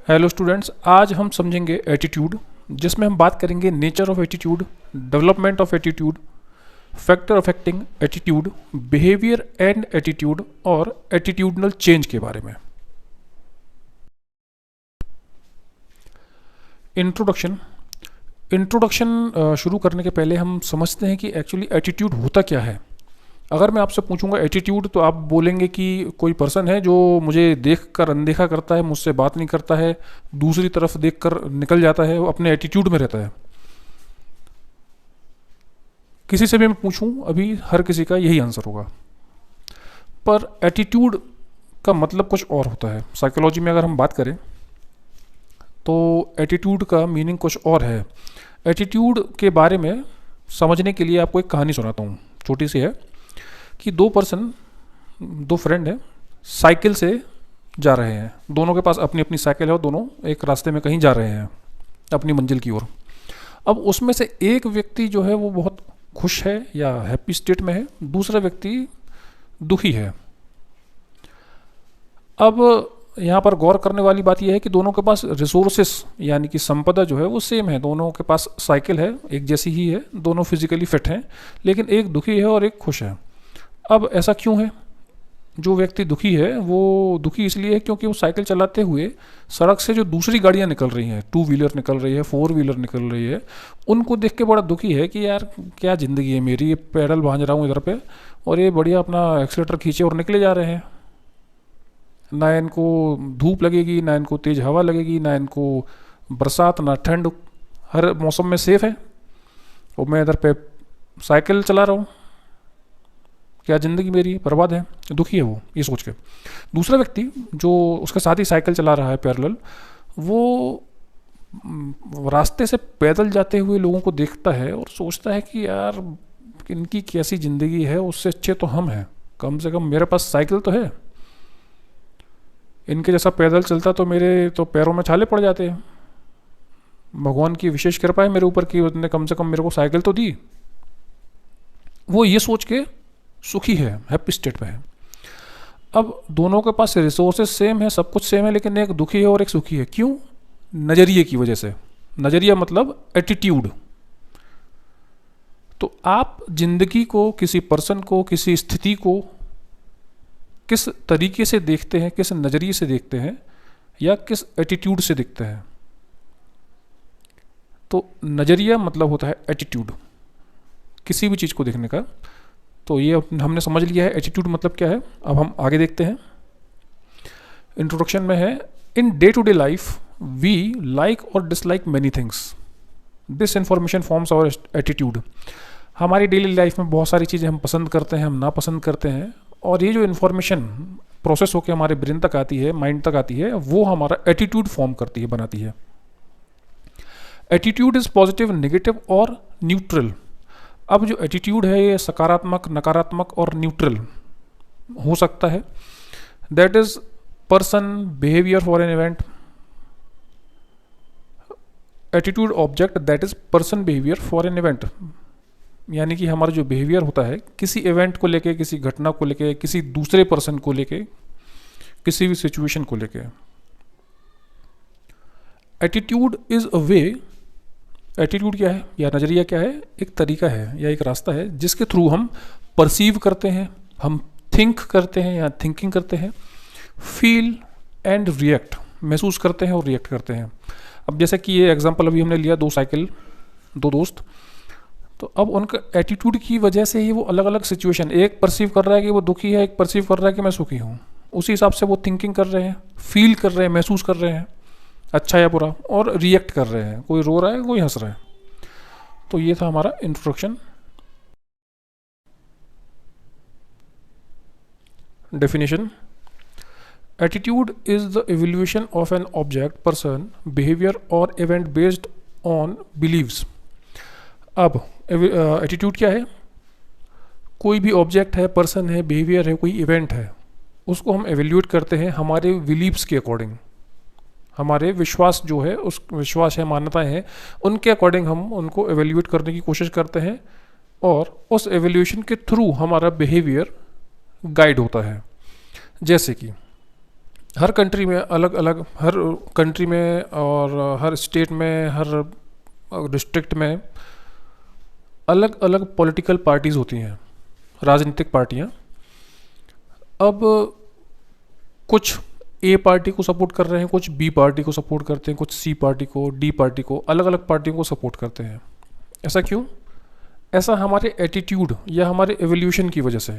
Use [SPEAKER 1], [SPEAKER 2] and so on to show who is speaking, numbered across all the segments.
[SPEAKER 1] Hello students, आज हम समझेंगे एटीट्यूड, जिसमें हम बात करेंगे nature of attitude, development of attitude, factor affecting attitude, behaviour and attitude और एटीट्यूडनल चेंज के बारे में। इंट्रोडक्शन। इंट्रोडक्शन शुरू करने के पहले हम समझते हैं कि एक्चुअली एटीट्यूड होता क्या है। अगर मैं आपसे पूछूंगा एटीट्यूड, तो आप बोलेंगे कि कोई पर्सन है जो मुझे देख कर अनदेखा करता है, मुझसे बात नहीं करता है, दूसरी तरफ देख कर निकल जाता है, वो अपने एटीट्यूड में रहता है। किसी से भी मैं पूछूं, अभी हर किसी का यही आंसर होगा। पर एटीट्यूड का मतलब कुछ और होता है। साइकोलॉजी में अगर हम बात करें तो एटीट्यूड का मीनिंग कुछ और है। एटीट्यूड के बारे में समझने के लिए आपको एक कहानी सुनाता हूँ, छोटी सी है। कि दो फ्रेंड हैं, साइकिल से जा रहे हैं। दोनों के पास अपनी अपनी साइकिल है और दोनों एक रास्ते में कहीं जा रहे हैं अपनी मंजिल की ओर। अब उसमें से एक व्यक्ति जो है वो बहुत खुश है या हैप्पी स्टेट में है, दूसरा व्यक्ति दुखी है। अब यहाँ पर गौर करने वाली बात यह है कि दोनों के पास रिसोर्सेस यानी कि संपदा जो है वो सेम है। दोनों के पास साइकिल है, एक जैसी ही है, दोनों फिजिकली फिट हैं, लेकिन एक दुखी है और एक खुश है। अब ऐसा क्यों है? जो व्यक्ति दुखी है वो दुखी इसलिए है क्योंकि वो साइकिल चलाते हुए सड़क से जो दूसरी गाड़ियाँ निकल रही हैं, टू व्हीलर निकल रही है, फोर व्हीलर निकल रही है, उनको देख के बड़ा दुखी है कि यार क्या ज़िंदगी है मेरी, ये पैडल भांज रहा हूँ इधर पे और ये बढ़िया अपना एक्सीलेटर खींचे और निकले जा रहे हैं। ना इनको धूप लगेगी, ना इनको तेज़ हवा लगेगी, ना इनको बरसात, ना ठंड, हर मौसम में सेफ़ है। और मैं इधर पे साइकिल चला रहा हूँ, क्या ज़िंदगी मेरी बर्बाद है। दुखी है वो ये सोच के। दूसरा व्यक्ति जो उसके साथ ही साइकिल चला रहा है पैरेलल, वो रास्ते से पैदल जाते हुए लोगों को देखता है और सोचता है कि यार इनकी कैसी ज़िंदगी है, उससे अच्छे तो हम हैं, कम से कम मेरे पास साइकिल तो है। इनके जैसा पैदल चलता तो मेरे तो पैरों में छाले पड़ जाते हैं। भगवान की विशेष कृपा है मेरे ऊपर कि उसने कम से कम मेरे को साइकिल तो दी। वो ये सोच के सुखी है, हैप्पी स्टेट में है। अब दोनों के पास रिसोर्सेज सेम है, सब कुछ सेम है, लेकिन एक दुखी है और एक सुखी है। क्यों? नज़रिए की वजह से। नज़रिया मतलब एटीट्यूड। तो आप जिंदगी को, किसी पर्सन को, किसी स्थिति को किस तरीके से देखते हैं, किस नज़रिए से देखते हैं या किस एटीट्यूड से देखते हैं। तो नज़रिया मतलब होता है एटीट्यूड, किसी भी चीज़ को देखने का। तो ये हमने समझ लिया है एटीट्यूड मतलब क्या है। अब हम आगे देखते हैं। इंट्रोडक्शन में है, in day to day life we like और dislike many things, this information forms our attitude. हमारी डेली लाइफ में बहुत सारी चीज़ें हम पसंद करते हैं, हम नापसंद करते हैं, और ये जो इन्फॉर्मेशन प्रोसेस होकर हमारे ब्रेन तक आती है, माइंड तक आती है, वो हमारा एटीट्यूड फॉर्म करती है, बनाती है। एटीट्यूड इज़ पॉजिटिव, नेगेटिव और न्यूट्रल। अब जो एटीट्यूड है ये सकारात्मक, नकारात्मक और न्यूट्रल हो सकता है। That is person, behaviour for an event. Attitude object, that is person behaviour for an event, यानी कि हमारा जो बिहेवियर होता है किसी इवेंट को लेके, किसी घटना को लेके, किसी दूसरे पर्सन को लेके, किसी भी सिचुएशन को लेके। Attitude is a way. Attitude क्या है या नज़रिया क्या है? एक तरीका है या एक रास्ता है जिसके थ्रू हम परसीव करते हैं, हम थिंक करते हैं या थिंकिंग करते हैं, फील एंड रिएक्ट, महसूस करते हैं और रिएक्ट करते हैं। अब जैसे कि ये एग्जांपल अभी हमने लिया, दो दोस्त, तो अब उनका एटीट्यूड की वजह से ही वो अलग अलग सिचुएशन, एक परसीव कर रहा है कि वो दुखी है, एक परसीव कर रहा है कि मैं सुखी हूँ, उसी हिसाब से वो थिंकिंग कर रहे हैं, फील कर रहे हैं, महसूस कर रहे हैं, अच्छा या बुरा, और रिएक्ट कर रहे हैं, कोई रो रहा है, कोई हंस रहा है। तो ये था हमारा introduction. Definition. Attitude is the evolution of an object, person, behaviour और इवेंट बेस्ड ऑन बिलीव्स। अब एटीट्यूड क्या है? कोई भी ऑब्जेक्ट है, पर्सन है, बिहेवियर है, कोई इवेंट है, उसको हम एवेल्यूएट करते हैं हमारे बिलीव्स के अकॉर्डिंग। हमारे विश्वास जो है, उस विश्वास है, मान्यताएं हैं, उनके अकॉर्डिंग हम उनको एवेल्यूएट करने की कोशिश करते हैं, और उस एवेल्यूएशन के थ्रू हमारा बिहेवियर गाइड होता है। जैसे कि हर कंट्री में अलग अलग, हर कंट्री में और हर स्टेट में, हर डिस्ट्रिक्ट में अलग अलग पॉलिटिकल पार्टीज़ होती हैं, राजनीतिक पार्टियां। अब कुछ ए पार्टी को सपोर्ट कर रहे हैं, कुछ बी पार्टी को सपोर्ट करते हैं, कुछ सी पार्टी को, डी पार्टी को, अलग अलग पार्टियों को सपोर्ट करते हैं। ऐसा क्यों? ऐसा हमारे एटीट्यूड या हमारे एवोल्यूशन की वजह से,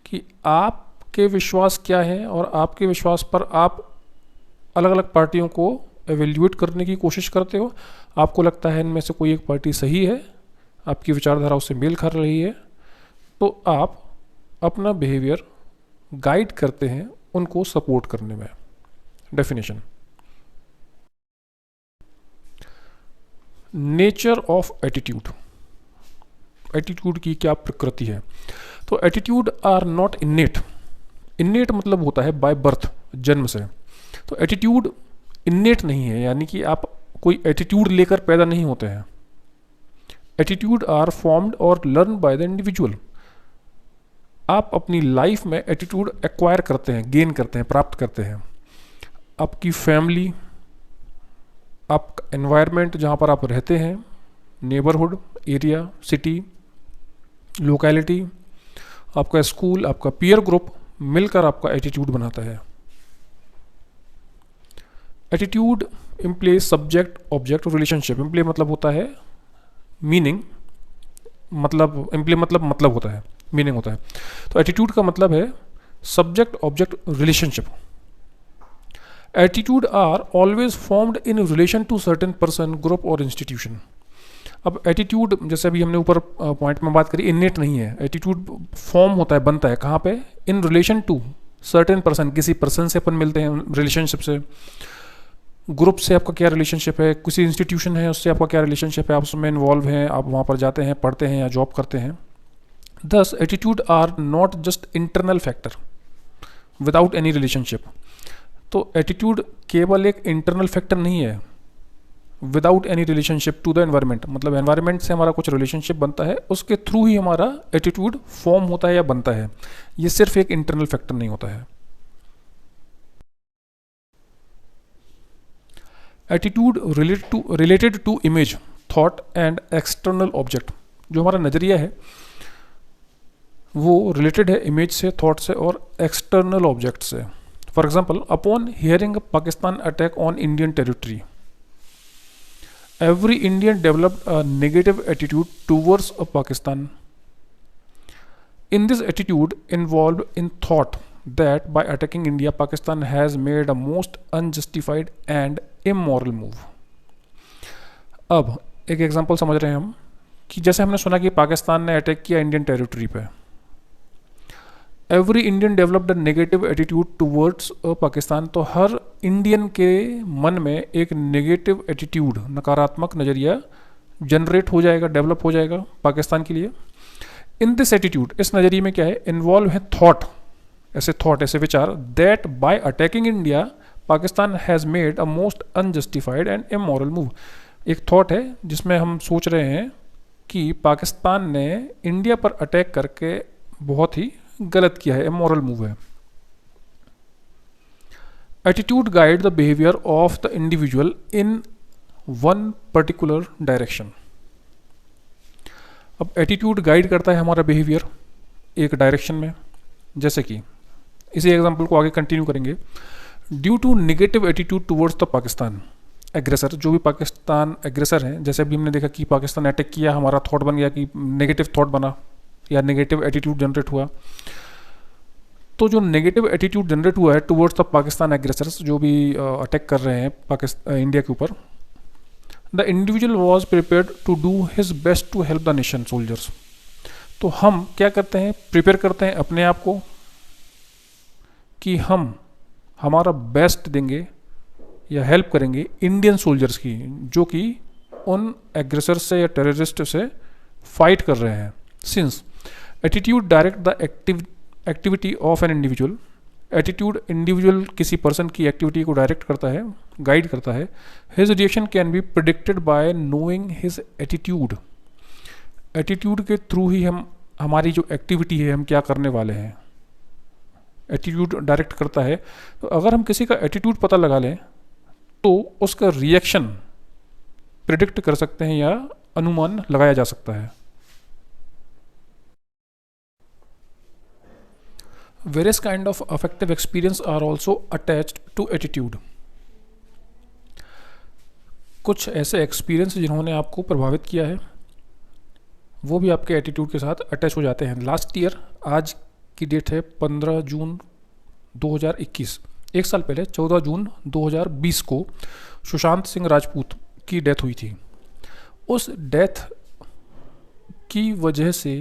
[SPEAKER 1] कि आपके विश्वास क्या है और आपके विश्वास पर आप अलग अलग पार्टियों को एवेल्यूएट करने की कोशिश करते हो। आपको लगता है इनमें से कोई एक पार्टी सही है, आपकी विचारधारा उससे मेल खा रही है, तो आप अपना बिहेवियर गाइड करते हैं उनको सपोर्ट करने में। Definition, nature of attitude. Attitude की क्या प्रकृति है? तो attitude are not innate. Innate मतलब होता है बाय बर्थ, जन्म से। तो एटीट्यूड इन्नेट नहीं है, यानी कि आप कोई एटीट्यूड लेकर पैदा नहीं होते हैं। एटीट्यूड आर फॉर्म्ड और लर्न बाय द इंडिविजुअल। आप अपनी लाइफ में एटीट्यूड एक्वायर करते हैं, गेन करते हैं, प्राप्त करते हैं। आपकी फैमिली, आपका एनवायरनमेंट जहाँ पर आप रहते हैं, नेबरहुड, एरिया, सिटी, लोकेलिटी, आपका स्कूल, आपका पीयर ग्रुप मिलकर आपका एटीट्यूड बनाता है। Attitude imply subject object relationship. Imply मतलब होता है मीनिंग, मतलब इम्प्ले मतलब होता है, मीनिंग होता है। तो एटीट्यूड का मतलब है subject object relationship. Attitude are always formed in relation to certain person, group और इंस्टीट्यूशन। अब एटीट्यूड, जैसे अभी हमने ऊपर पॉइंट में बात करी, इन्नेट नहीं है। एटीट्यूड फॉर्म होता है, बनता है कहाँ पे? In relation to certain person. किसी पर्सन से अपन मिलते हैं, रिलेशनशिप से। ग्रुप से आपका क्या रिलेशनशिप है, किसी इंस्टीट्यूशन है उससे आपका क्या रिलेशनशिप है, आप उसमें इन्वॉल्व हैं, आप वहाँ पर जाते हैं, पढ़ते हैं या जॉब करते हैं। Thus attitude are not just internal factor without any relationship. तो एटीट्यूड केवल एक इंटरनल फैक्टर नहीं है without any relationship to the environment. मतलब एनवायरनमेंट से हमारा कुछ रिलेशनशिप बनता है, उसके थ्रू ही हमारा एटीट्यूड फॉर्म होता है या बनता है। ये सिर्फ एक इंटरनल फैक्टर नहीं होता है। Attitude related to image, thought and external object. जो हमारा नज़रिया है वो रिलेटेड है इमेज से, थॉट से और एक्सटर्नल ऑब्जेक्ट से। For example, upon hearing Pakistan attack on Indian territory, every Indian developed a negative attitude towards a Pakistan. In this attitude involved in thought that by attacking India, Pakistan has made a most unjustified and immoral move. अब एक example समझ रहे हैं हम कि जैसे हमने सुना कि पाकिस्तान ने अटैक किया इंडियन टेरिटरी पे। Every Indian developed a negative attitude towards Pakistan. तो हर इंडियन के मन में एक नेगेटिव एटीट्यूड, नकारात्मक नज़रिया जनरेट हो जाएगा, डेवलप हो जाएगा पाकिस्तान के लिए। इन दिस एटीट्यूड, इस नज़रिए में क्या है? इन्वॉल्व है थॉट, ऐसे विचार, that bye attacking India Pakistan has made a most unjustified and immoral move. एक थॉट है जिसमें हम सोच रहे हैं कि पाकिस्तान ने इंडिया पर अटैक करके बहुत ही गलत किया है, इमोरल मूव है। Attitude guide the behaviour of the individual in one particular direction. अब एटीट्यूड गाइड करता है हमारा बिहेवियर एक डायरेक्शन में। जैसे कि इसी एग्जांपल को आगे कंटिन्यू करेंगे। Due to negative attitude towards the Pakistan aggressor, जो भी पाकिस्तान एग्रेसर है, जैसे अभी हमने देखा कि पाकिस्तान अटैक किया, हमारा थॉट बन गया कि नेगेटिव थॉट बना या नेगेटिव एटीट्यूड जनरेट हुआ। तो जो नेगेटिव एटीट्यूड जनरेट हुआ है टुवर्ड्स द पाकिस्तान एग्रेसर्स, जो भी अटैक कर रहे हैं पाकिस्तान इंडिया के ऊपर, the individual was prepared to do his best to help the nation soldiers. तो हम क्या करते हैं? प्रिपेयर करते हैं अपने आप को कि हम हमारा बेस्ट देंगे या हेल्प करेंगे इंडियन सोल्जर्स की, जो कि उन एग्रेसर से या टेररिस्ट से फाइट कर रहे हैं। Since attitude direct the activity of an individual, attitude individual किसी पर्सन की एक्टिविटी को डायरेक्ट करता है, गाइड करता है। His reaction can be predicted by knowing his attitude. Attitude के थ्रू ही हम हमारी जो एक्टिविटी है, हम क्या करने वाले हैं, एटीट्यूड डायरेक्ट करता है। तो अगर हम किसी का एटीट्यूड पता लगा लें तो उसका रिएक्शन प्रिडिक्ट कर सकते हैं या अनुमान लगाया जा सकता है। Various kind of affective experience are also attached to attitude. कुछ ऐसे एक्सपीरियंस जिन्होंने आपको प्रभावित किया है वो भी आपके एटीट्यूड के साथ अटैच हो जाते हैं। लास्ट ईयर, आज की डेट है 15 जून 2021, एक साल पहले 14 जून 2020 को सुशांत सिंह राजपूत की डेथ हुई थी। उस डेथ की वजह से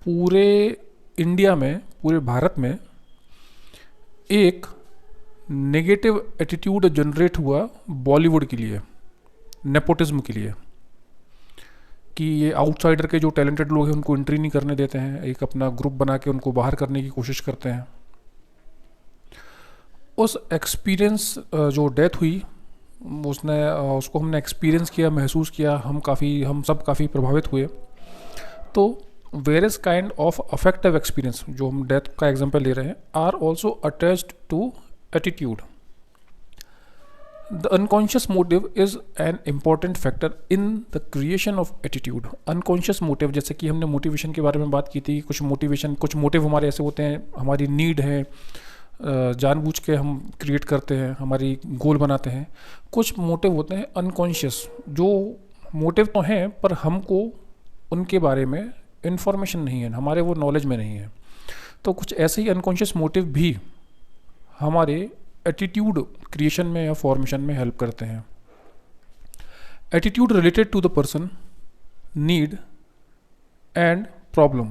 [SPEAKER 1] पूरे इंडिया में, पूरे भारत में एक नेगेटिव एटीट्यूड जनरेट हुआ बॉलीवुड के लिए, नेपोटिज्म के लिए, कि ये आउटसाइडर के जो टैलेंटेड लोग हैं उनको एंट्री नहीं करने देते हैं, एक अपना ग्रुप बना के उनको बाहर करने की कोशिश करते हैं। उस एक्सपीरियंस जो डेथ हुई उसको हमने एक्सपीरियंस किया, महसूस किया, हम सब काफ़ी प्रभावित हुए। तो various kind of affective experience, जो हम डेथ का एग्जांपल ले रहे हैं, are also attached to attitude. The unconscious motive is an important factor in the creation of attitude. Unconscious motive, जैसे कि हमने मोटिवेशन के बारे में बात की थी, कुछ मोटिव हमारे ऐसे होते हैं, हमारी नीड है, जानबूझ के हम क्रिएट करते हैं, हमारी गोल बनाते हैं। कुछ मोटिव होते हैं अनकॉन्शियस, जो मोटिव तो हैं पर हमको उनके बारे में इंफॉर्मेशन नहीं है, हमारे वो नॉलेज में नहीं है। तो कुछ ऐसे ही अनकॉन्शियस मोटिव भी हमारे एटीट्यूड क्रिएशन में या फॉर्मेशन में हेल्प करते हैं। Attitude related to the person, need and problem,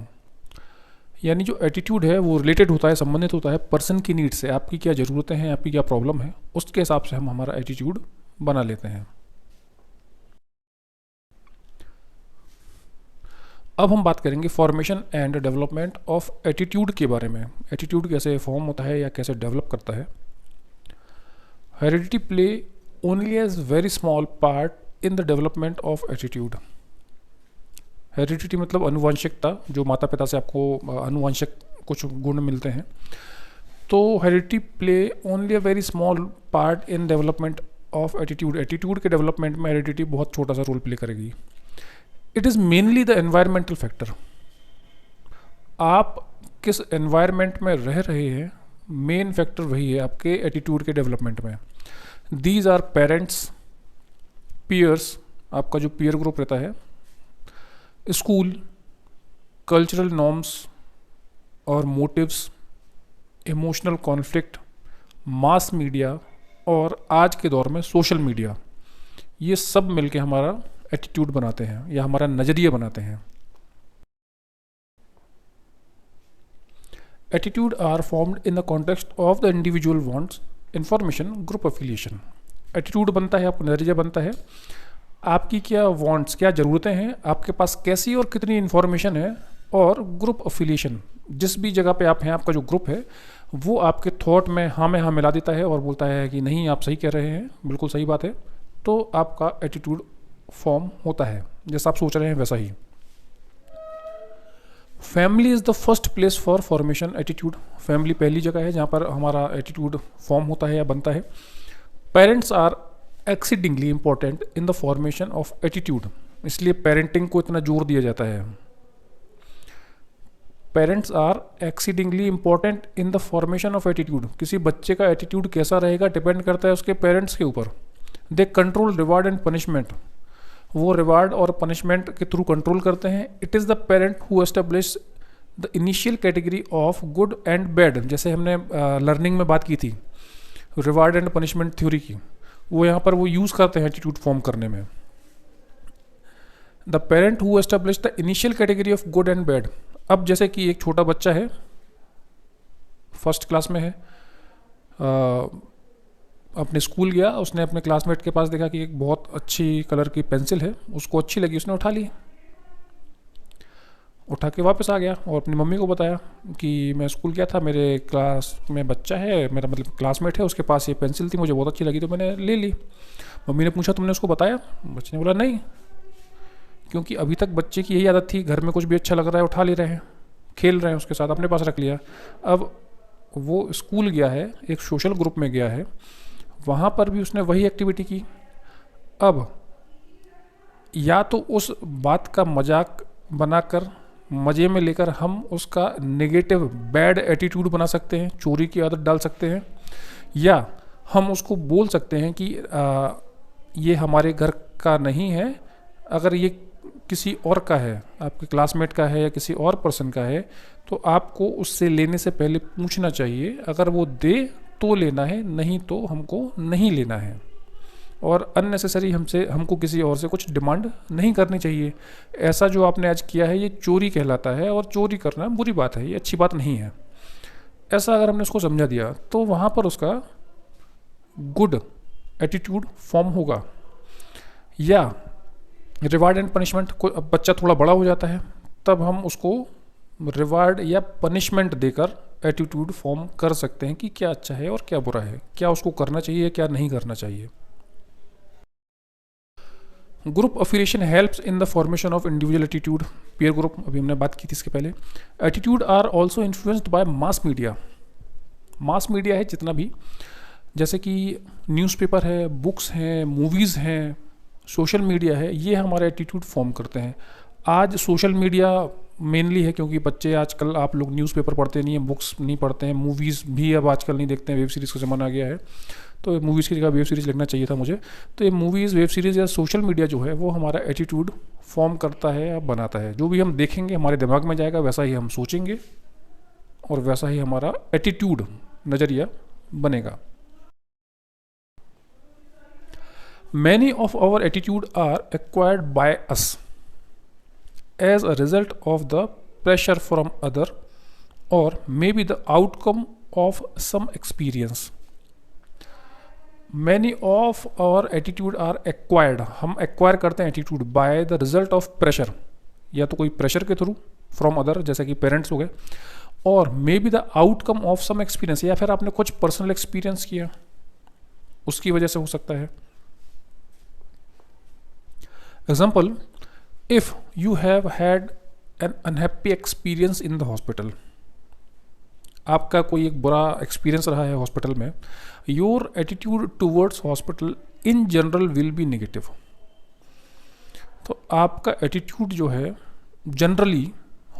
[SPEAKER 1] यानी जो एटीट्यूड है वो रिलेटेड होता है, संबंधित होता है पर्सन की नीड से, आपकी क्या ज़रूरतें हैं, आपकी क्या प्रॉब्लम है, उसके हिसाब से हम हमारा एटीट्यूड बना लेते हैं। अब हम बात करेंगे formation and development of attitude के बारे में। एटीट्यूड कैसे फॉर्म होता है या कैसे डेवलप करता है। Heredity play only as very small part in the development of attitude. Heredity मतलब अनुवांशिकता, जो माता पिता से आपको अनुवांशिक कुछ गुण मिलते हैं। तो heredity play only a very small part in development of attitude. Attitude के डेवलपमेंट में हेरिडिटी बहुत छोटा सा रोल प्ले करेगी। It is mainly the environmental factor. आप किस एनवायरमेंट में रह रहे हैं, मेन फैक्टर वही है आपके एटीट्यूड के डेवलपमेंट में। दीज आर पेरेंट्स, पीयर्स, आपका जो पीयर ग्रुप रहता है, स्कूल, कल्चरल नॉर्म्स और motives, emotional conflict, mass media और आज के दौर में सोशल मीडिया, ये सब मिलके हमारा एटीट्यूड बनाते हैं या हमारा नज़रिया बनाते हैं। Attitude are formed in the context of the individual wants information group affiliation. Attitude बनता है, आपका नज़रिया बनता है, आपकी क्या वांट्स, क्या ज़रूरतें हैं, आपके पास कैसी और कितनी इन्फॉर्मेशन है, और ग्रुप एफिलिएशन, जिस भी जगह पे आप हैं, आपका जो ग्रुप है वो आपके थॉट में हाँ मिला देता है और बोलता है कि नहीं आप सही कह रहे हैं, बिल्कुल सही बात है। तो आपका एटीट्यूड फॉर्म होता है, जैसा आप सोच रहे हैं वैसा ही। Family is the first place for formation attitude. Family पहली जगह है जहाँ पर हमारा एटीट्यूड फॉर्म होता है या बनता है। Parents are exceedingly important in the formation of attitude, इसलिए पेरेंटिंग को इतना जोर दिया जाता है। Parents are exceedingly important in the formation of attitude. किसी बच्चे का एटीट्यूड कैसा रहेगा डिपेंड करता है उसके पेरेंट्स के ऊपर। They control reward and punishment, वो रिवार्ड और पनिशमेंट के थ्रू कंट्रोल करते हैं। It is the parent who establish the initial category of good and bad, जैसे हमने लर्निंग में बात की थी रिवार्ड एंड पनिशमेंट थ्योरी की, वो यहाँ पर वो यूज़ करते हैं एटीट्यूड फॉर्म करने में। The parent who establish the initial category of good and bad. अब जैसे कि एक छोटा बच्चा है, फर्स्ट क्लास में है, अपने स्कूल गया, उसने अपने क्लासमेट के पास देखा कि एक बहुत अच्छी कलर की पेंसिल है, उसको अच्छी लगी, उसने उठा ली, उठा के वापस आ गया और अपनी मम्मी को बताया कि मैं स्कूल गया था, मेरे क्लास में बच्चा है, मेरा मतलब क्लासमेट है, उसके पास ये पेंसिल थी, मुझे बहुत अच्छी लगी तो मैंने ले ली। मम्मी ने पूछा तुमने उसको बताया? बच्चे ने बोला नहीं, क्योंकि अभी तक बच्चे की यही आदत थी, घर में कुछ भी अच्छा लग रहा है उठा ले रहे हैं, खेल रहे हैं उसके साथ, अपने पास रख लिया। अब वो स्कूल गया है, एक सोशल ग्रुप में गया है, वहाँ पर भी उसने वही एक्टिविटी की। अब या तो उस बात का मजाक बनाकर, मज़े में लेकर हम उसका नेगेटिव बैड एटीट्यूड बना सकते हैं, चोरी की आदत डाल सकते हैं, या हम उसको बोल सकते हैं कि ये हमारे घर का नहीं है, अगर ये किसी और का है, आपके क्लासमेट का है या किसी और पर्सन का है, तो आपको उससे लेने से पहले पूछना चाहिए, अगर वो दे तो लेना है, नहीं तो हमको नहीं लेना है। और अननेसेसरी हमको किसी और से कुछ डिमांड नहीं करनी चाहिए। ऐसा जो आपने आज किया है ये चोरी कहलाता है, और चोरी करना बुरी बात है, ये अच्छी बात नहीं है। ऐसा अगर हमने उसको समझा दिया तो वहाँ पर उसका गुड एटीट्यूड फॉर्म होगा। या रिवार्ड एंड पनिशमेंट, कोई अब बच्चा थोड़ा बड़ा हो जाता है, तब हम उसको रिवार्ड या पनिशमेंट देकर एटीट्यूड फॉर्म कर सकते हैं कि क्या अच्छा है और क्या बुरा है, क्या उसको करना चाहिए, क्या नहीं करना चाहिए। Group affiliation helps in the formation of individual attitude. Peer group, अभी हमने बात की थी इसके पहले। Attitude are also influenced by mass media. Mass media है जितना भी, जैसे कि न्यूज़पेपर है, बुक्स हैं, मूवीज़ हैं, सोशल मीडिया है, ये हमारा एटीट्यूड फॉर्म करते हैं। आज सोशल मीडिया मेनली है, क्योंकि बच्चे आजकल, आप लोग न्यूज़पेपर पढ़ते नहीं हैं, बुक्स नहीं पढ़ते हैं, मूवीज़ भी अब आजकल नहीं देखते हैं, वेब सीरीज़ का ज़माना आ गया है, तो मूवीज़ की जगह वेब सीरीज़ लिखना चाहिए था मुझे। तो ये मूवीज़, वेब सीरीज़ या सोशल मीडिया जो है वो हमारा एटीट्यूड फॉर्म करता है या बनाता है। जो भी हम देखेंगे हमारे दिमाग में जाएगा, वैसा ही हम सोचेंगे और वैसा ही हमारा एटीट्यूड, नज़रिया बनेगा। Many of our attitude are acquired by us as a result of the pressure from other or maybe the outcome of some experience. Many of our attitude are acquired, हम acquire करते हैं attitude by the result of pressure, या तो कोई pressure के through from other, जैसे कि parents हो गए, और maybe the outcome of some experience, या फिर आपने कुछ personal experience किया उसकी वजह से हो सकता है। Example, if you have had an unhappy experience in the hospital, आपका कोई एक बुरा एक्सपीरियंस रहा है हॉस्पिटल में, your attitude towards hospital in general will be negative. तो आपका एटीट्यूड जो है जनरली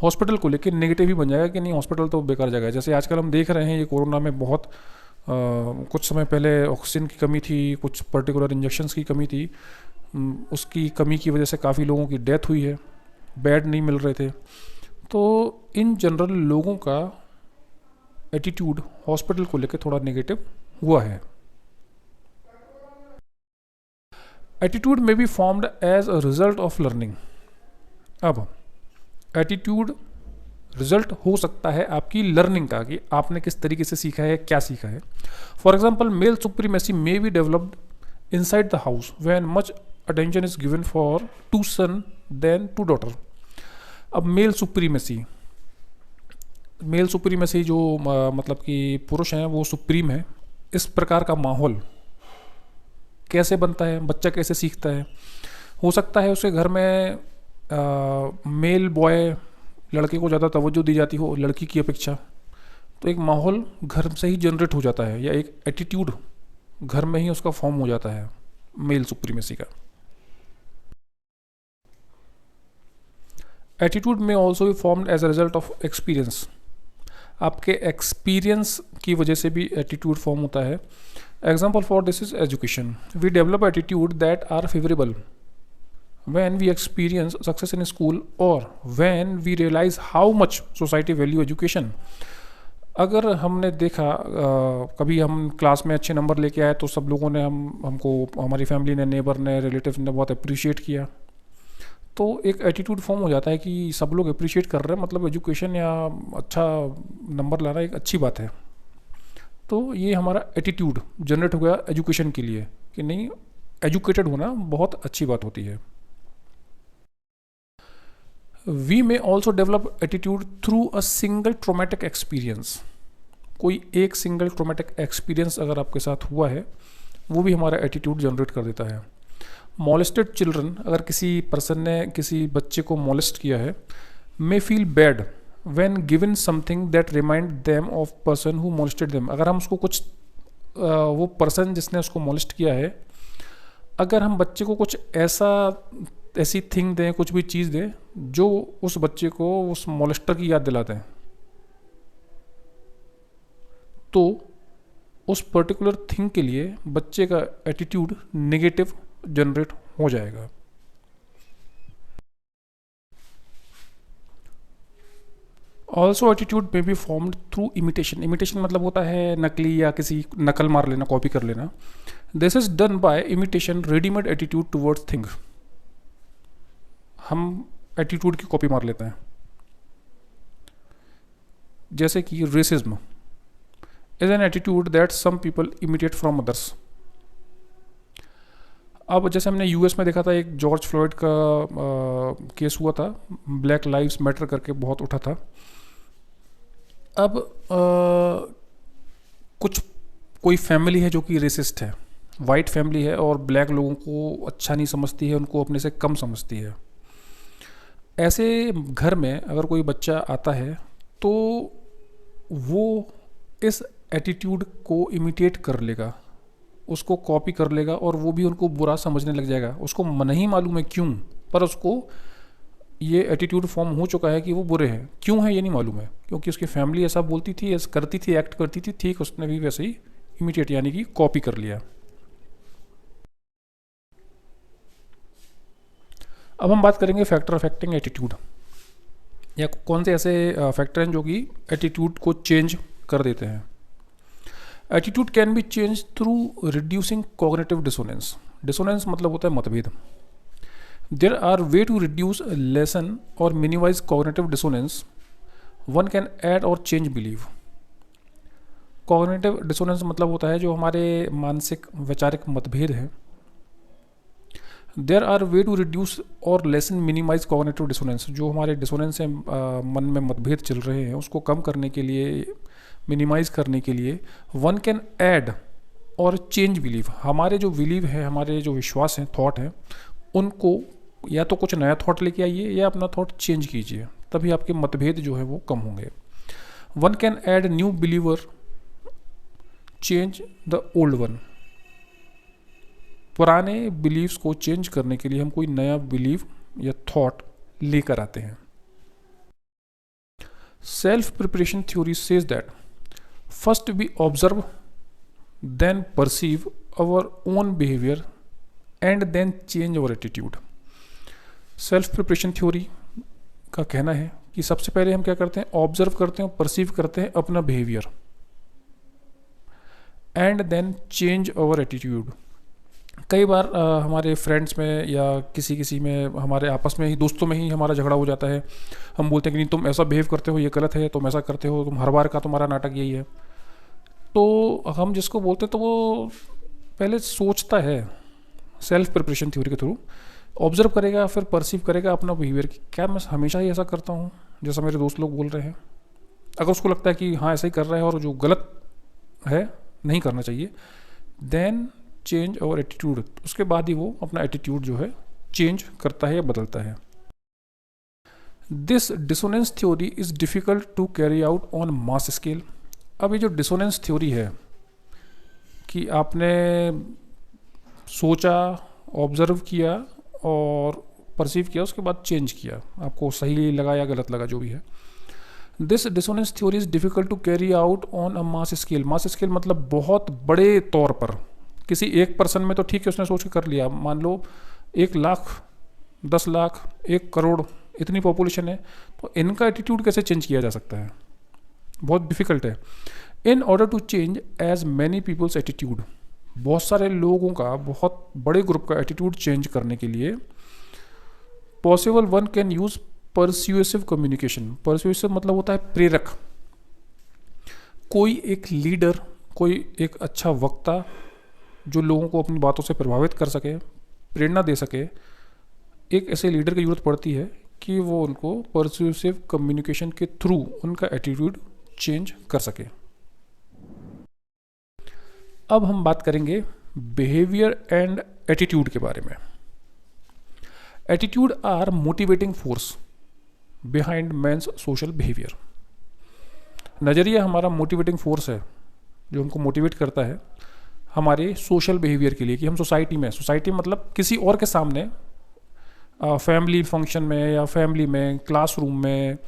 [SPEAKER 1] हॉस्पिटल को लेकर नेगेटिव ही बन जाएगा कि नहीं, हॉस्पिटल तो बेकार जगह है। जैसे आजकल हम देख रहे हैं, ये कोरोना में बहुत कुछ समय पहले ऑक्सीजन की कमी थी, कुछ पर्टिकुलर इंजेक्शंस की कमी थी, उसकी कमी की वजह से काफ़ी लोगों की डेथ हुई है, बेड नहीं मिल रहे थे। तो इन जनरल लोगों का एटीट्यूड हॉस्पिटल को लेकर थोड़ा नेगेटिव हुआ है। Attitude may be formed as a result of learning. अब एटीट्यूड रिजल्ट हो सकता है आपकी लर्निंग का, कि आपने किस तरीके से सीखा है, क्या सीखा है। For example, male supremacy may be developed inside the house when much attention is given for to son than to daughter. अब मेल सुप्रीमेसी जो मतलब कि पुरुष हैं वो सुप्रीम है, इस प्रकार का माहौल कैसे बनता है, बच्चा कैसे सीखता है। हो सकता है उसके घर में मेल बॉय, लड़के को ज़्यादा तवज्जो दी जाती हो लड़की की अपेक्षा, तो एक माहौल घर से ही जनरेट हो जाता है, या एक एटीट्यूड घर में ही उसका फॉर्म हो जाता है मेल सुप्रीमेसी का। Attitude may also be formed as a result of experience. आपके एक्सपीरियंस की वजह से भी एटीट्यूड फॉर्म होता है। Example for this is education. We develop attitude that are favourable when we experience success in school or when we realize how much society value education। अगर हमने देखा कभी हम क्लास में अच्छे नंबर लेके आए तो सब लोगों ने हमको, हमारी फैमिली ने, नेबर ने, रिलेटिव ने बहुत अप्रिशिएट किया, तो एक एटीट्यूड फॉर्म हो जाता है कि सब लोग अप्रिशिएट कर रहे हैं, मतलब एजुकेशन या अच्छा नंबर लाना एक अच्छी बात है। तो ये हमारा एटीट्यूड जनरेट हो गया एजुकेशन के लिए, कि नहीं, एजुकेटेड होना बहुत अच्छी बात होती है। We may also develop attitude through a single traumatic experience। कोई एक सिंगल ट्रोमेटिक एक्सपीरियंस अगर आपके साथ हुआ है, वो भी हमारा एटीट्यूड जनरेट कर देता है। मॉलेस्टेड चिल्ड्रन, अगर किसी पर्सन ने किसी बच्चे को मॉलेस्ट किया है, may feel bad when given something that remind them of person who molested them, अगर हम उसको कुछ वो पर्सन जिसने उसको मोलेस्ट किया है, अगर हम बच्चे को कुछ ऐसी थिंग दें, कुछ भी चीज़ दें जो उस बच्चे को उस मोलेस्टर की याद दिलाते हैं, तो उस पर्टिकुलर थिंग के लिए बच्चे का एटीट्यूड नेगेटिव जनरेट हो जाएगा। Also attitude may be formed through imitation. Imitation मतलब होता है नकली या किसी नकल मार लेना, कॉपी कर लेना। This is done by imitation readymade attitude towards thing. हम एटीट्यूड की कॉपी मार लेते हैं, जैसे कि racism is an attitude that some people imitate from others. अब जैसे हमने यूएस में देखा था, एक जॉर्ज फ्लॉयड का केस हुआ था, ब्लैक लाइव्स मैटर करके बहुत उठा था। अब कुछ कोई फैमिली है जो कि रेसिस्ट है, वाइट फैमिली है और ब्लैक लोगों को अच्छा नहीं समझती है, उनको अपने से कम समझती है। ऐसे घर में अगर कोई बच्चा आता है तो वो इस एटीट्यूड को इमिटेट कर लेगा, उसको कॉपी कर लेगा और वो भी उनको बुरा समझने लग जाएगा। उसको नहीं मालूम है क्यों, पर उसको ये एटीट्यूड फॉर्म हो चुका है कि वो बुरे हैं। क्यों है ये नहीं मालूम है, क्योंकि उसकी फैमिली ऐसा बोलती थी, ऐसा करती थी, एक्ट करती थी, ठीक उसने भी वैसे ही इमिटेट यानी कि कॉपी कर लिया। अब हम बात करेंगे फैक्टर अफेक्टिंग एटीट्यूड, या कौन से ऐसे फैक्टर हैं जो कि एटीट्यूड को चेंज कर देते हैं। Attitude can be change through reducing cognitive dissonance. Dissonance मतलब होता है मतभेद। There are way to reduce lessen और minimise cognitive dissonance. One can add और चेंज बिलीव। कॉग्निटिव डिसोनेंस मतलब होता है जो हमारे मानसिक वैचारिक मतभेद है। There are way to reduce और लेसन मिनिमाइज कॉग्निटिव डिसोनेंस, जो हमारे डिसोनेंस से मन में मतभेद चल रहे हैं उसको कम करने के लिए, मिनिमाइज करने के लिए वन कैन ऐड और चेंज बिलीव। हमारे जो बिलीव है, हमारे जो विश्वास हैं, थॉट हैं, उनको या तो कुछ नया थॉट लेके आइए या अपना थॉट चेंज कीजिए, तभी आपके मतभेद जो है वो कम होंगे। One can add new believer, change the old one. पुराने बिलीव्स को चेंज करने के लिए हम कोई नया बिलीव या थॉट लेकर आते हैं। Self preparation theory says that first we observe, then perceive our own behaviour and then change our attitude. Self preparation theory का कहना है कि सबसे पहले हम क्या करते हैं, ऑब्जर्व करते हैं, परसीव करते हैं अपना behaviour, and then change our attitude. कई बार हमारे फ्रेंड्स में या किसी में, हमारे आपस में ही, दोस्तों में ही हमारा झगड़ा हो जाता है। हम बोलते हैं कि नहीं तुम ऐसा बिहेव करते हो, ये गलत है, तुम ऐसा करते हो, तुम हर बार का तुम्हारा नाटक यही है। तो हम जिसको बोलते हैं तो वो पहले सोचता है, सेल्फ प्रिपरेशन थ्योरी के थ्रू ऑब्जर्व करेगा, फिर परसीव करेगा अपना बिहेवियर की, क्या मैं हमेशा ही ऐसा करता हूँ जैसा मेरे दोस्त लोग बोल रहे हैं। अगर उसको लगता है कि हाँ ऐसा ही कर रहा है और जो गलत है नहीं करना चाहिए, देन चेंज और एटीट्यूड, उसके बाद ही वो अपना एटीट्यूड जो है चेंज करता है या बदलता है। This dissonance theory is difficult to carry out on mass scale. अब ये जो डिसोनेंस थ्योरी है कि आपने सोचा, ऑब्जर्व किया और परसीव किया, उसके बाद चेंज किया, आपको सही लगा या गलत लगा, जो भी है। This dissonance theory is difficult to carry out on a mass scale. Mass scale मतलब बहुत बड़े तौर पर, किसी एक पर्सन में तो ठीक है उसने सोच के कर लिया, मान लो 1 लाख, 10 लाख, 1 करोड़, इतनी पॉपुलेशन है, तो इनका एटीट्यूड कैसे चेंज किया जा सकता है, बहुत डिफिकल्ट है। In order to change as many people's attitude, बहुत सारे लोगों का, बहुत बड़े ग्रुप का एटीट्यूड चेंज करने के लिए possible one can use persuasive communication. Persuasive मतलब होता है प्रेरक। कोई एक लीडर, कोई एक अच्छा वक्ता जो लोगों को अपनी बातों से प्रभावित कर सके, प्रेरणा दे सके, एक ऐसे लीडर की जरूरत पड़ती है कि वो उनको परस्यूएसिव कम्युनिकेशन के थ्रू उनका एटीट्यूड चेंज कर सके। अब हम बात करेंगे बिहेवियर एंड एटीट्यूड के बारे में। Attitude are motivating force. Behind man's social behaviour. नज़रिया हमारा मोटिवेटिंग फोर्स है जो हमको मोटिवेट करता है हमारे सोशल बिहेवियर के लिए, कि हम सोसाइटी मतलब किसी और के सामने, फैमिली फंक्शन में या फैमिली में, क्लासरूम में,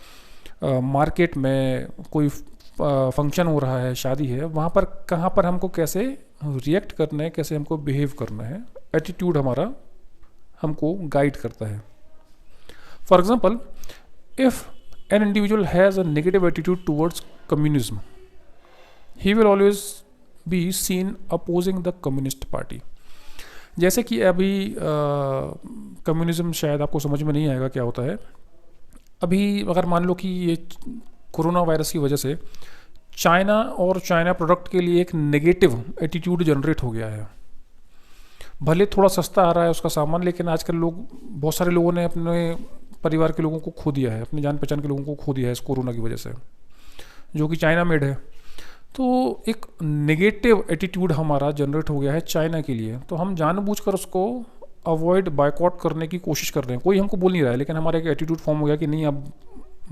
[SPEAKER 1] मार्केट में कोई फंक्शन हो रहा है, शादी है, वहाँ पर कहाँ पर हमको कैसे रिएक्ट करना है, कैसे हमको बिहेव करना है, एटीट्यूड हमारा हमको गाइड करता है। For example, if an individual has a negative attitude towards communism, he will always be seen opposing the communist party. जैसे कि अभी कम्युनिज्म शायद आपको समझ में नहीं आएगा क्या होता है। अभी अगर मान लो कि ये कोरोना वायरस की वजह से चाइना और चाइना प्रोडक्ट के लिए एक नेगेटिव एटीट्यूड जनरेट हो गया है। भले थोड़ा सस्ता आ रहा है उसका सामान, लेकिन आजकल बहुत सारे लोगों ने अपने परिवार के लोगों को खो दिया है, अपने जान पहचान के लोगों को खो दिया है इस कोरोना की वजह से, जो कि चाइना मेड है। तो एक नेगेटिव एटीट्यूड हमारा जनरेट हो गया है चाइना के लिए, तो हम जानबूझकर उसको अवॉइड, बायकॉट करने की कोशिश कर रहे हैं। कोई हमको बोल नहीं रहा है, लेकिन हमारा एक एटीट्यूड फॉर्म हो गया कि नहीं, अब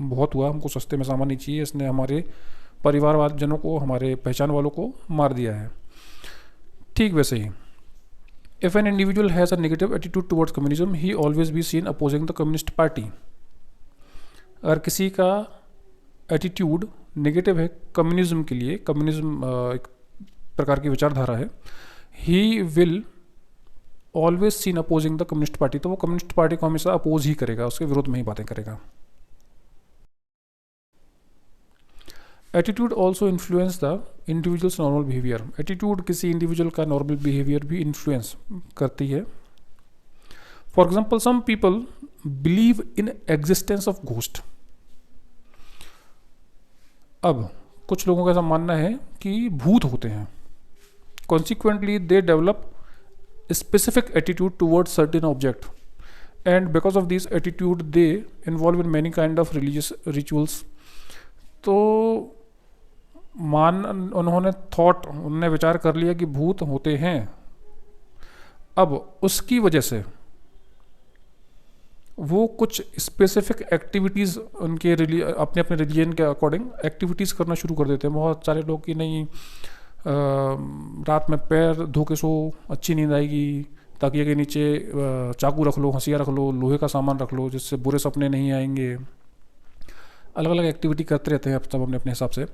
[SPEAKER 1] बहुत हुआ, हमको सस्ते में सामान नहीं चाहिए, इसने हमारे परिवार वाले जनों को, हमारे पहचान वालों को मार दिया है। ठीक वैसे ही, if an individual has a negative attitude towards communism, he always be seen opposing the communist party. अगर किसी का एटीट्यूड नेगेटिव है कम्युनिज्म के लिए, कम्युनिज्म एक प्रकार की विचारधारा है, he will always seen opposing the communist party, तो वो कम्युनिस्ट पार्टी को हमेशा अपोज ही करेगा, उसके विरोध में ही बातें करेगा। Attitude also influence the individual's normal behaviour. Attitude किसी इंडिविजुअल का नॉर्मल बिहेवियर भी इन्फ्लुएंस करती है। For example, some people believe in existence of ghost. अब कुछ लोगों का ऐसा मानना है कि भूत होते हैं। Consequently they develop specific attitude towards certain object, and because of this attitude they involve in many kind of religious rituals। तो उन्होंने विचार कर लिया कि भूत होते हैं। अब उसकी वजह से वो कुछ स्पेसिफिक एक्टिविटीज़ उनके अपने अपने रिलीजन के अकॉर्डिंग एक्टिविटीज़ करना शुरू कर देते हैं। बहुत सारे लोग कि नहीं, रात में पैर धो के सो, अच्छी नींद आएगी, तकिए के नीचे चाकू रख लो, हंसिया रख लो, लोहे का सामान रख लो, जिससे बुरे सपने नहीं आएंगे। अलग अलग एक्टिविटी करते रहते हैं सब अपने अपने हिसाब से।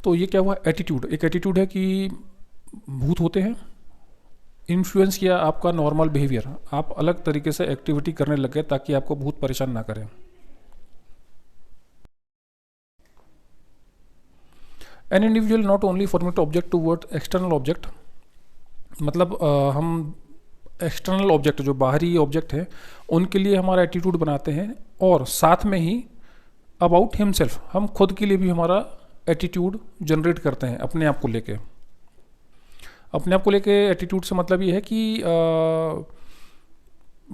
[SPEAKER 1] तो ये क्या हुआ, एटीट्यूड। एक एटीट्यूड है कि भूत होते हैं, इन्फ्लुएंस किया आपका नॉर्मल बिहेवियर, आप अलग तरीके से एक्टिविटी करने लग गए ताकि आपको भूत परेशान ना करें। An individual not only format object toward external object, मतलब हम एक्सटर्नल ऑब्जेक्ट, जो बाहरी ऑब्जेक्ट है, उनके लिए हमारा एटीट्यूड बनाते हैं, और साथ में ही अबाउट हिमसेल्फ, हम खुद के लिए भी हमारा एटीट्यूड जनरेट करते हैं अपने आप को लेके। अपने आप को लेके एटीट्यूड से मतलब ये है कि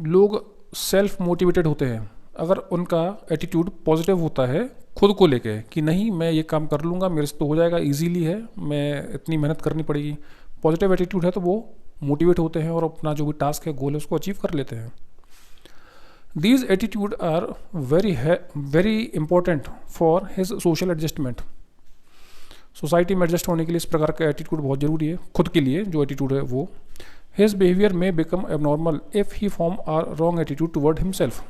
[SPEAKER 1] लोग सेल्फ मोटिवेटेड होते हैं अगर उनका एटीट्यूड पॉजिटिव होता है खुद को लेके, कि नहीं मैं ये काम कर लूँगा, मेरे से तो हो जाएगा, इजीली है, मैं इतनी मेहनत करनी पड़ेगी। पॉजिटिव एटीट्यूड है तो वो मोटिवेट होते हैं और अपना जो भी टास्क है, गोल है, उसको अचीव कर लेते हैं। These attitude are very important for his social adjustment. Society में एडजस्ट होने के लिए इस प्रकार का एटीट्यूड बहुत ज़रूरी है। खुद के लिए जो एटीट्यूड है वो, हिज बिहेवियर में become abnormal if he form are wrong attitude toward himself.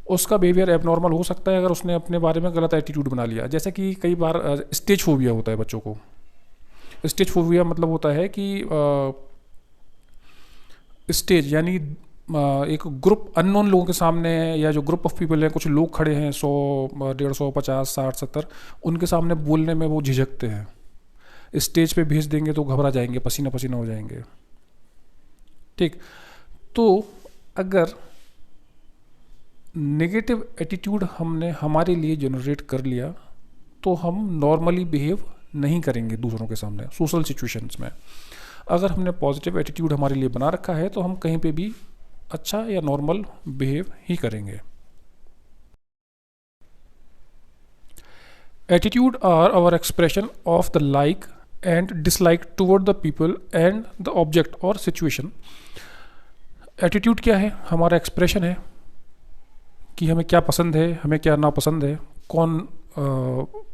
[SPEAKER 1] उसका बिहेवियर एबनॉर्मल हो सकता है अगर उसने अपने बारे में गलत एटीट्यूड बना लिया। जैसे कि कई बार स्टेज फोबिया होता है बच्चों को। स्टेज फोबिया मतलब होता है कि स्टेज यानी एक ग्रुप अननोन लोगों के सामने, या जो ग्रुप ऑफ पीपल हैं, कुछ लोग खड़े हैं 100, 150, 50, 60, 70, उनके सामने बोलने में वो झिझकते हैं। स्टेज पे भेज देंगे तो घबरा जाएंगे, पसीना पसीना हो जाएंगे। ठीक, तो अगर नेगेटिव एटीट्यूड हमने हमारे लिए जनरेट कर लिया तो हम नॉर्मली बिहेव नहीं करेंगे दूसरों के सामने सोशल सिचुएशंस में। अगर हमने पॉजिटिव एटीट्यूड हमारे लिए बना रखा है तो हम कहीं पे भी अच्छा या नॉर्मल बिहेव ही करेंगे। Attitude are our expression of the like and dislike toward the people and the object और सिचुएशन। एटीट्यूड क्या है? हमारा एक्सप्रेशन है कि हमें क्या पसंद है, हमें क्या नापसंद है, कौन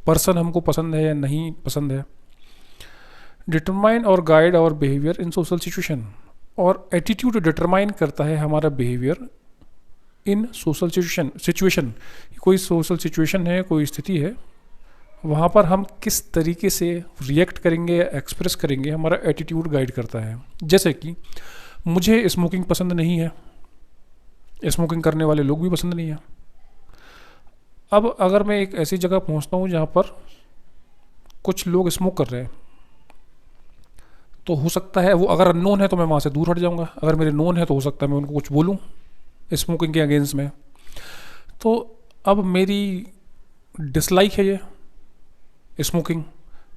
[SPEAKER 1] पर्सन हमको पसंद है या नहीं पसंद है। डिटरमाइन और guide our behaviour in social situation, और एटीट्यूड डिटरमाइन करता है हमारा बिहेवियर इन सोशल सिचुएशन। कोई सोशल सिचुएशन है, कोई स्थिति है, वहाँ पर हम किस तरीके से रिएक्ट करेंगे या एक्सप्रेस करेंगे, हमारा एटीट्यूड गाइड करता है। जैसे कि मुझे स्मोकिंग पसंद नहीं है, स्मोकिंग करने वाले लोग भी पसंद नहीं है। अब अगर मैं एक ऐसी जगह पहुँचता हूँ जहाँ पर कुछ लोग स्मोक कर रहे हैं, तो हो सकता है वो अगर अननोन है तो मैं वहाँ से दूर हट जाऊँगा, अगर मेरे नोन है तो हो सकता है मैं उनको कुछ बोलूँ स्मोकिंग के अगेंस्ट में। तो अब मेरी डिसलाइक है ये स्मोकिंग,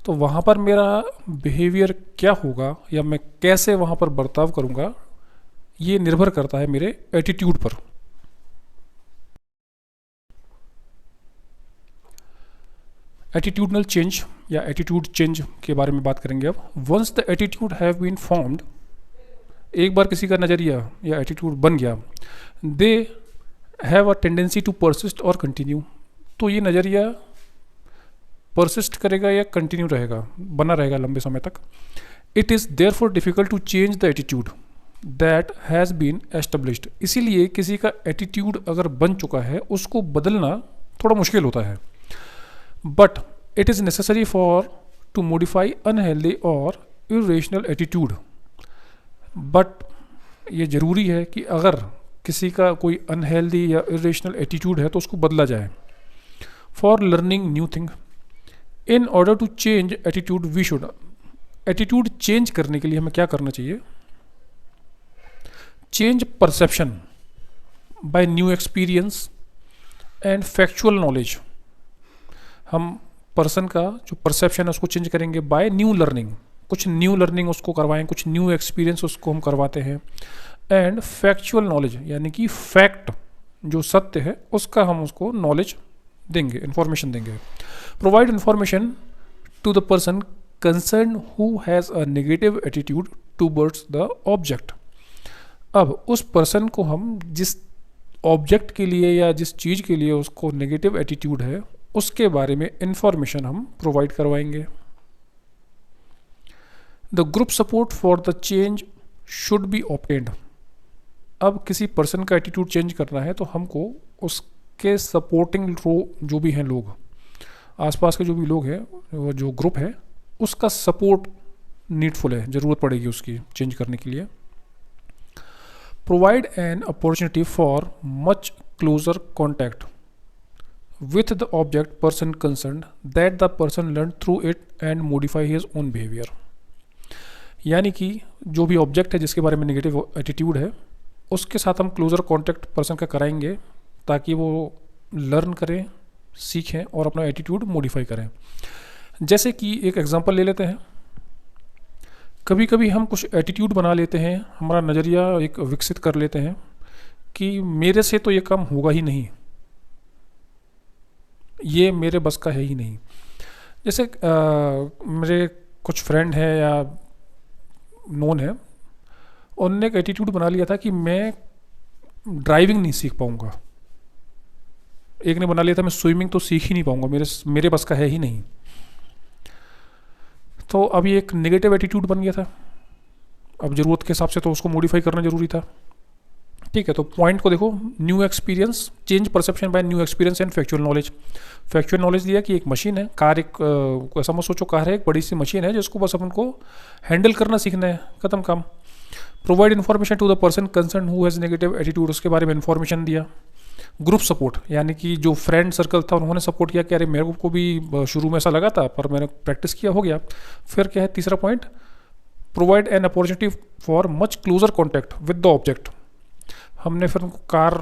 [SPEAKER 1] तो वहाँ पर मेरा बिहेवियर क्या होगा या मैं कैसे वहाँ पर बर्ताव करूँगा, ये निर्भर करता है मेरे एटीट्यूड पर। एटीट्यूडनल चेंज या एटीट्यूड चेंज के बारे में बात करेंगे अब। Once the attitude have been formed, एक बार किसी का नज़रिया या एटीट्यूड बन गया, they have a tendency to persist और कंटिन्यू। तो ये नज़रिया परसिस्ट करेगा या कंटिन्यू रहेगा, बना रहेगा लंबे समय तक। It is therefore difficult to change the attitude that has been established. इसीलिए किसी का एटीट्यूड अगर बन चुका है उसको बदलना थोड़ा मुश्किल होता है। But it is necessary for to modify unhealthy और इरेशनल एटीट्यूड। बट ये ज़रूरी है कि अगर किसी का कोई अनहेल्दी या इरेशनल एटीट्यूड है तो उसको बदला जाए। For learning new thing, in order to change attitude we should, attitude change करने के लिए हमें क्या करना चाहिए? Change perception by new experience and factual knowledge. हम पर्सन का जो परसेप्शन है उसको चेंज करेंगे बाय न्यू लर्निंग, कुछ न्यू लर्निंग उसको करवाएं, कुछ न्यू एक्सपीरियंस उसको हम करवाते हैं। एंड फैक्चुअल नॉलेज यानी कि फैक्ट जो सत्य है उसका हम उसको नॉलेज देंगे, इंफॉर्मेशन देंगे। Provide information to the person concern who has a negative attitude towards the object. अब उस पर्सन को हम जिस ऑब्जेक्ट के लिए या जिस चीज़ के लिए उसको नेगेटिव एटीट्यूड है उसके बारे में इंफॉर्मेशन हम प्रोवाइड करवाएंगे। The group support for the change should be obtained. अब किसी पर्सन का एटीट्यूड चेंज करना है तो हमको उसके सपोर्टिंग जो भी हैं लोग, आसपास के जो भी लोग हैं, वो जो ग्रुप है उसका सपोर्ट नीडफुल है, ज़रूरत पड़ेगी उसकी चेंज करने के लिए। Provide an opportunity for much closer contact with the object person concerned that the person learned through it and modify his own behavior। यानी कि जो भी ऑब्जेक्ट है जिसके बारे में नेगेटिव एटीट्यूड है उसके साथ हम क्लोजर कॉन्टैक्ट पर्सन का कराएंगे ताकि वो लर्न करें, सीखें और अपना एटीट्यूड मॉडिफाई करें। जैसे कि एक एग्जांपल ले लेते हैं, कभी कभी हम कुछ एटीट्यूड बना लेते हैं, हमारा नज़रिया एक विकसित कर लेते हैं कि मेरे से तो ये काम होगा ही नहीं, ये मेरे बस का है ही नहीं। जैसे मेरे कुछ फ्रेंड हैं या नोन है, उन्होंने एक एटीट्यूड बना लिया था कि मैं ड्राइविंग नहीं सीख पाऊँगा। एक ने बना लिया था मैं स्विमिंग तो सीख ही नहीं पाऊँगा, मेरे बस का है ही नहीं। तो अब ये एक नेगेटिव एटीट्यूड बन गया था। अब ज़रूरत के हिसाब से तो उसको मॉडिफाई करना ज़रूरी था। ठीक है, तो पॉइंट को देखो, new experience, change perception by new experience and factual knowledge. Factual knowledge दिया कि एक मशीन है, कार, एक ऐसा मत सोचो कार है, एक बड़ी सी मशीन है जिसको बस अपन को हैंडल करना सीखना है, खत्म काम। Provide information to the person concern who has negative attitude, उसके बारे में इन्फॉर्मेशन दिया। ग्रुप सपोर्ट यानी कि जो फ्रेंड सर्कल था उन्होंने सपोर्ट किया कि अरे मेरे को भी शुरू में ऐसा लगा था पर मैंने प्रैक्टिस किया, हो गया। फिर क्या है तीसरा point, provide an opportunity for much closer contact with the object. हमने फिर उनको कार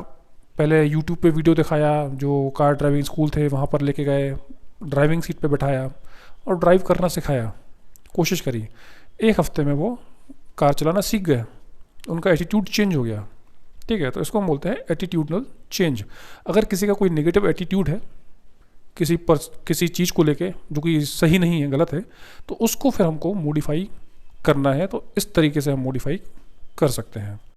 [SPEAKER 1] पहले यूट्यूब पे वीडियो दिखाया, जो कार ड्राइविंग स्कूल थे वहाँ पर लेके गए, ड्राइविंग सीट पे बैठाया और ड्राइव करना सिखाया, कोशिश करी। एक हफ्ते में वो कार चलाना सीख गए, उनका एटीट्यूड चेंज हो गया। ठीक है, तो इसको हम बोलते हैं एटीट्यूडनल चेंज। अगर किसी का कोई नेगेटिव एटीट्यूड है किसी चीज़ को लेके जो कि सही नहीं है, गलत है, तो उसको फिर हमको मॉडिफाई करना है। तो इस तरीके से हम मॉडिफाई कर सकते हैं।